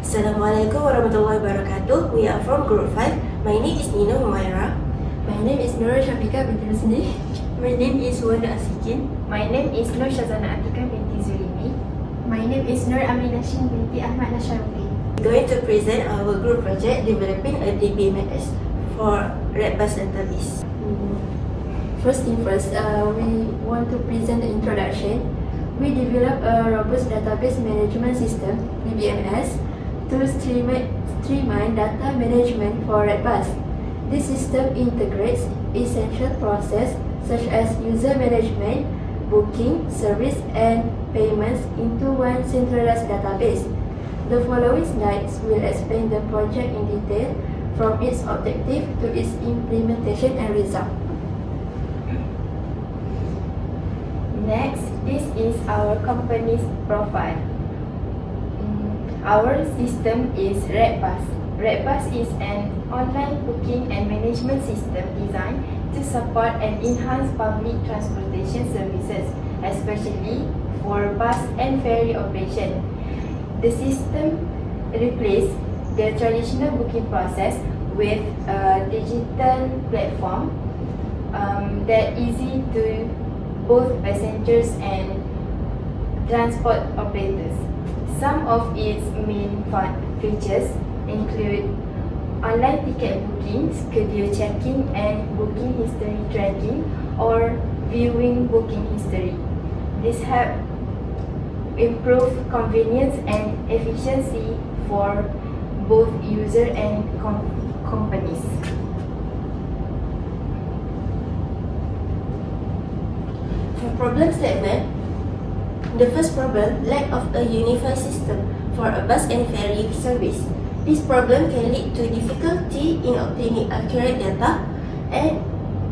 Assalamualaikum warahmatullahi wabarakatuh. We are from Group 5. My name is HUMAIRA. My name is NURUL SYAFIQAH binti RUSLI. My name is ASIKKIN. My name is SYAZANA ATIKAH binti ZURIMI. My name is NASHIHIN binti AHMAD NASHARULDDIN. We're going to present our group project developing a DBMS for Redbus database. First thing first, we want to present the introduction. We developed a robust database management system, DBMS, to streamline data management for Redbus. This system integrates essential processes such as user management, booking, service, and payments into one centralized database. The following slides will explain the project in detail from its objective to its implementation and result. Next, this is our company's profile. Our system is Redbus. Redbus is an online booking and management system designed to support and enhance public transportation services, especially for bus and ferry operation. The system replaces the traditional booking process with a digital platform that is easy to both passengers and transport operators. Some of its main features include online ticket booking, schedule checking, and booking history tracking or viewing booking history. This helps improve convenience and efficiency for both user and companies. For problem statement, the first problem, lack of a unified system for a bus and ferry service. This problem can lead to difficulty in obtaining accurate data and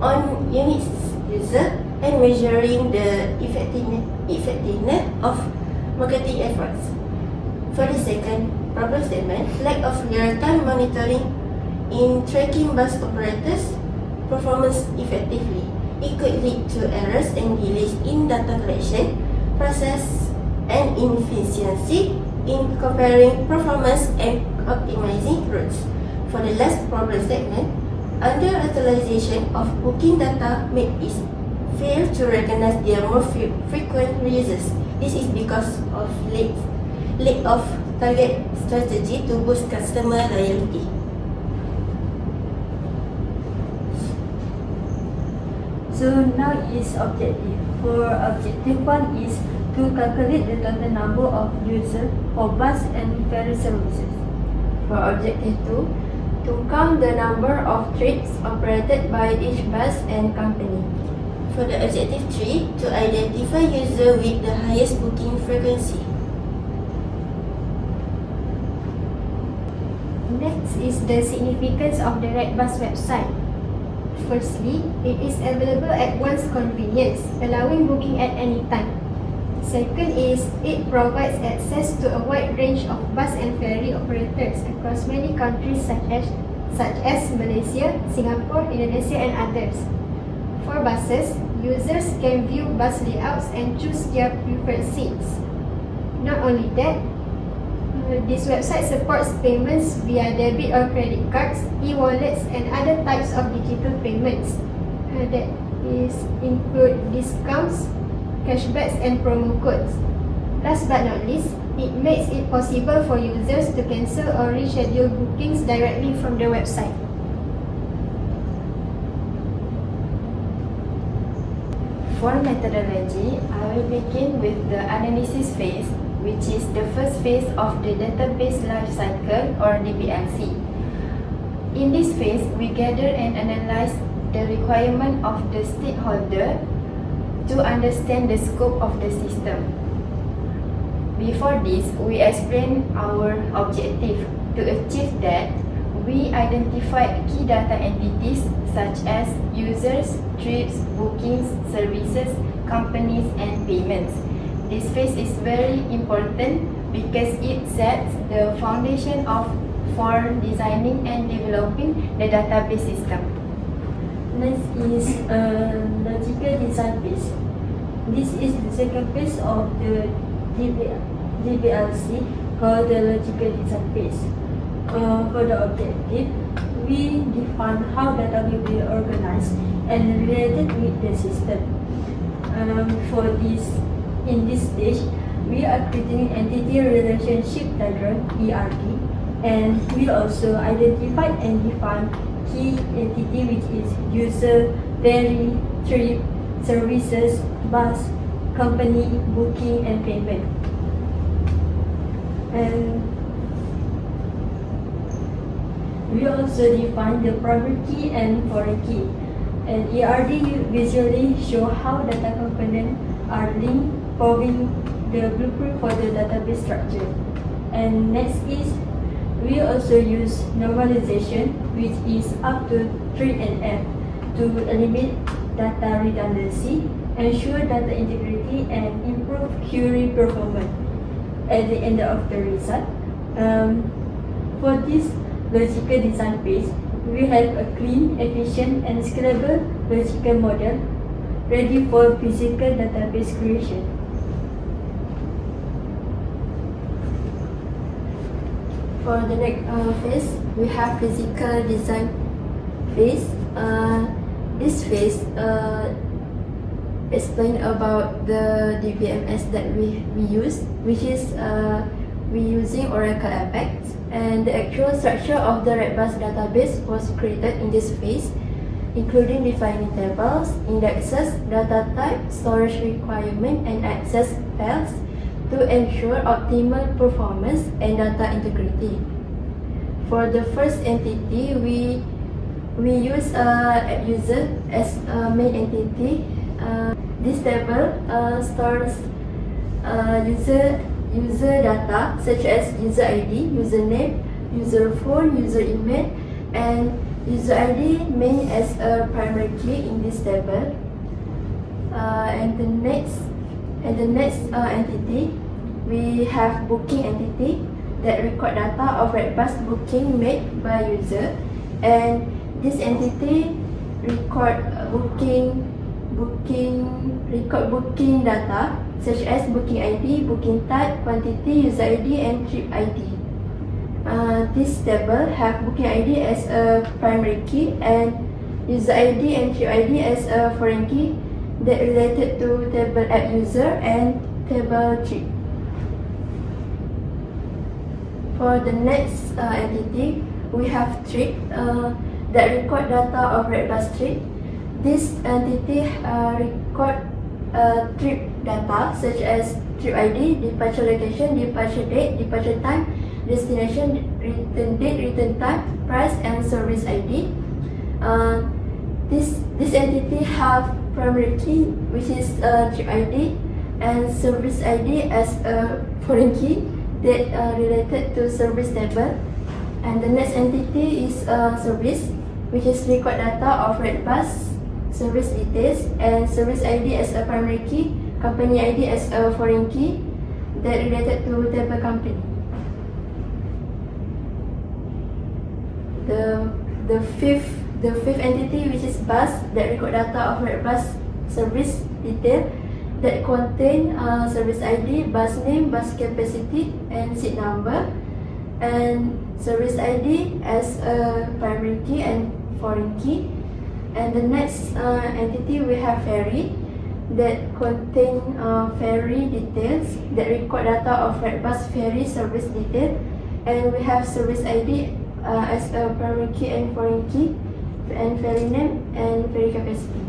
on unit user and measuring the effectiveness of marketing efforts. For the second problem statement, lack of real-time monitoring in tracking bus operators' performance effectively. It could lead to errors and delays in data collection process and inefficiency in comparing performance and optimizing routes. For the last problem statement, under-utilization of booking data make it fail to recognize their more frequent users. This is because of lack of target strategy to boost customer loyalty. So now is objective. For objective 1 is to calculate the total number of users for bus and ferry services. For objective 2, to count the number of trips operated by each bus and company. For the objective 3, to identify user with the highest booking frequency. Next is the significance of the Redbus website. Firstly, it is available at one's convenience, allowing booking at any time. Second is, it provides access to a wide range of bus and ferry operators across many countries such as Malaysia, Singapore, Indonesia, and others. For buses, users can view bus layouts and choose their preferred seats. Not only that, this website supports payments via debit or credit cards, e-wallets, and other types of digital payments. That is include discounts, cashbacks, and promo codes. Last but not least, it makes it possible for users to cancel or reschedule bookings directly from the website. For methodology, I will begin with the analysis phase, which is the first phase of the database life cycle or DBLC. In this phase, we gather and analyze the requirement of the stakeholder to understand the scope of the system. Before this, we explain our objective. To achieve that, we identify key data entities such as users, trips, bookings, services, companies, and payments. This phase is very important because it sets the foundation for designing and developing the database system. Next is a logical design phase. This is the second phase of the DBLC. called the logical design phase. For the objective, we define how data will be organized and related with the system. In this stage, we are creating entity relationship diagram (ERD), and we also identify and define key entity, which is user, ferry, trip, services, bus, company, booking, and payment. And we also define the primary key and foreign key. And ERD visually show how data components are linked, forming the blueprint for the database structure. And next is, we also use normalization, which is up to 3NF, to eliminate data redundancy, ensure data integrity, and improve query performance at the end of the result. For this logical design phase, we have a clean, efficient, and scalable logical model ready for physical database creation. For the next phase, we have physical design phase. This phase explain about the DBMS that we use, which is we using Oracle Apex, and the actual structure of the Redbus database was created in this phase, including defining tables, indexes, data type, storage requirement, and access files to ensure optimal performance and data integrity. For the first entity, we use app user as a main entity. This table stores user data such as user ID, username, user phone, user email, and user ID main as a primary key in this table. And the next entity, we have booking entity that record data of Redbus booking made by user, and this entity record booking data such as booking ID, booking type, quantity, user ID, and trip ID. This table have booking ID as a primary key and user ID and trip ID as a foreign key that related to table app user and table trip. For the next entity, we have trip that record data of Redbus trip. This entity record trip data such as trip ID, departure location, departure date, departure time, destination, return date, return time, price, and service ID. This entity have primary key, which is trip ID, and service ID as a foreign key that related to service table. And the next entity is service, which is record data of Redbus service details, and service ID as a primary key, company ID as a foreign key that related to table company. The fifth entity, which is bus, that record data of Redbus service detail that contain service ID, bus name, bus capacity, and seat number, and service ID as a primary key and foreign key. And the next entity, we have ferry that contain ferry details that record data of Redbus ferry service detail, and we have service ID as a primary key and foreign key, and ferry name and ferry capacity.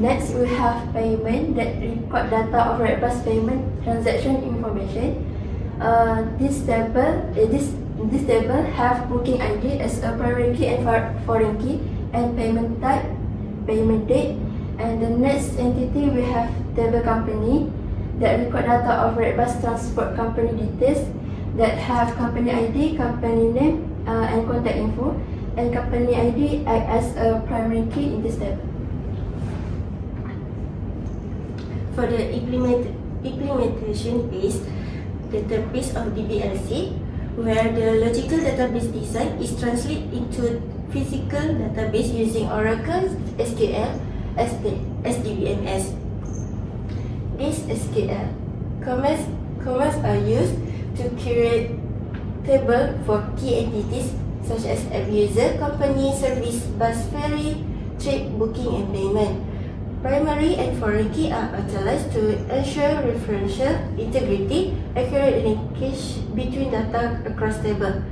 Next, we have payment that record data of Redbus payment transaction information. This table have booking ID as a primary key and foreign key, and payment type, payment date. And the next entity, we have table company that record data of Redbus transport company details that have company ID, company name, and contact info, and company ID act as a primary key in this table. For the implementation phase, the third phase of DBLC, where the logical database design is translated into physical database using Oracle SQL as DBMS. this SQL. Commas are used to create table for key entities such as app user, company, service, bus, ferry, trip, booking, and payment. Primary and foreign key are utilized to ensure referential integrity, accurate linkage between data across table.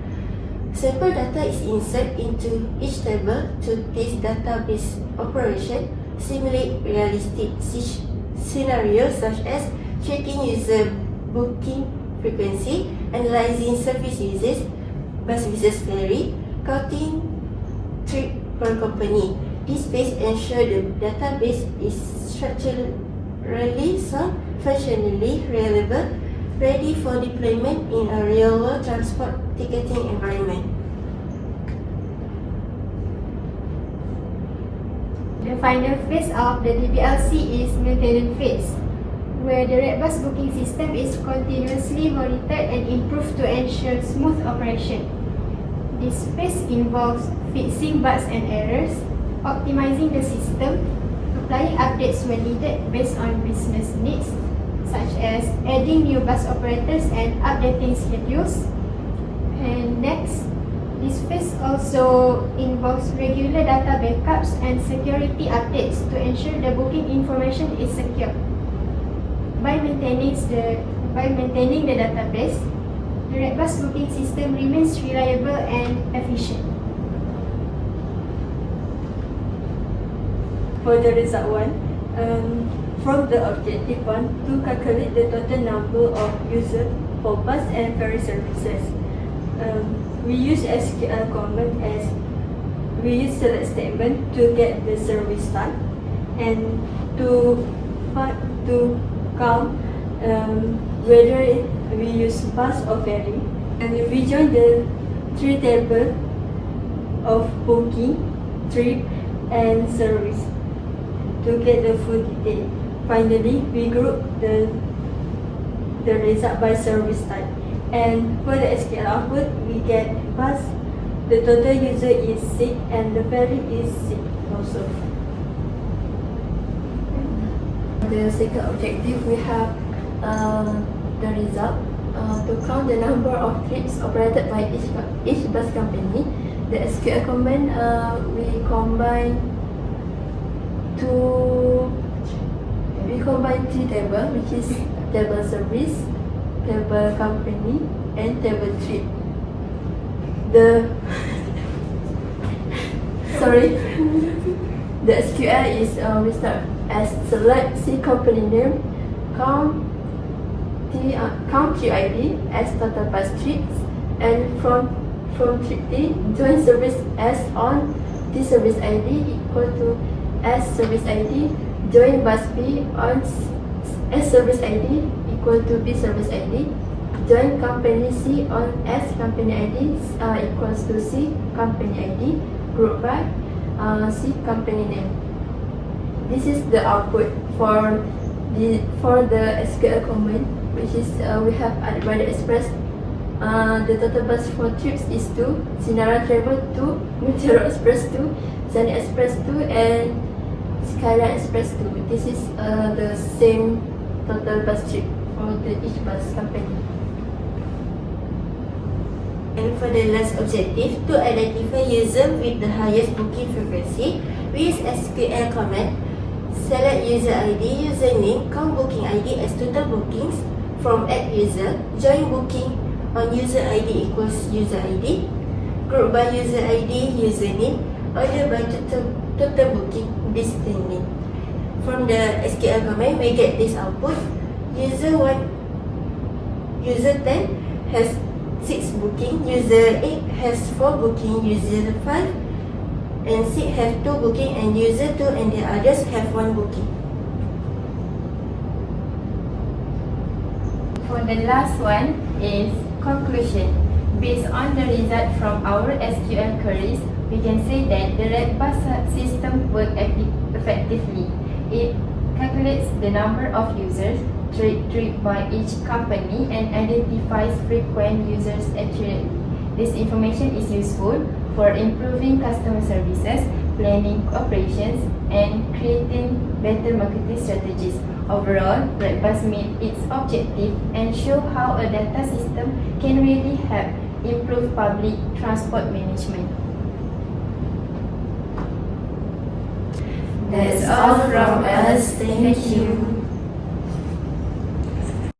Sample data is inserted into each table to test database operation, simulate realistic scenarios such as checking user booking frequency, analyzing service users, bus versus ferry, counting trip per company. This phase ensures the database is structurally sound, functionally reliable, ready for deployment in a real-world transport ticketing environment. The final phase of the DBLC is maintenance phase, where the Redbus booking system is continuously monitored and improved to ensure smooth operation. This phase involves fixing bugs and errors, optimizing the system, applying updates when needed based on business needs, such as adding new bus operators and updating schedules. And next, this phase also involves regular data backups and security updates to ensure the booking information is secure. By maintaining the database, the Redbus booking system remains reliable and efficient. For the result one, from the objective one, to calculate the total number of users for bus and ferry services. We use SQL command as we use select statement to get the service start, and to count whether we use bus or ferry, and we join the three tables of booking, trip, and service to get the full detail. Finally, we group the result by service type. And for the SQL output, we get bus, the total user is 6 and the ferry is 6 also. The second objective, we have the result to count the number of trips operated by each bus company. The SQL command, we combine three tables, which is table service, table company, and table trip. The SQL is we start as select C company name, count trip ID as total bus trips, and from trip D, join service S on T service ID equal to S service ID, join bus B on S service ID equal to B service ID, join company C on S company ID equals to C company ID, group by C company name. This is the output for the SQL command, which is we have Adibada Express. The total bus for trips is 2, Sinara Travel 2, Meteor Express 2, Sunny Express 2, and Skyline Express 2. This is the same total bus trip for each bus company. And for the last objective, to identify user with the highest booking frequency, we use SQL command, select user ID, username, count booking ID as total bookings from app user, join booking on user ID equals user ID, group by user ID, username, order by total booking, destination. From the SQL command, we get this output. User 10 has 6 booking, user 8 has 4 booking, user 5 and 6 have 2 booking, and user 2 and the others have 1 booking. For the last one is conclusion. Based on the result from our SQL queries, we can say that the Redbus system works effectively. It calculates the number of users trip by each company and identifies frequent users accurately. This information is useful for improving customer services, planning operations, and creating better marketing strategies. Overall, Redbus meet its objective and show how a data system can really help improve public transport management. That's all from us. Thank you.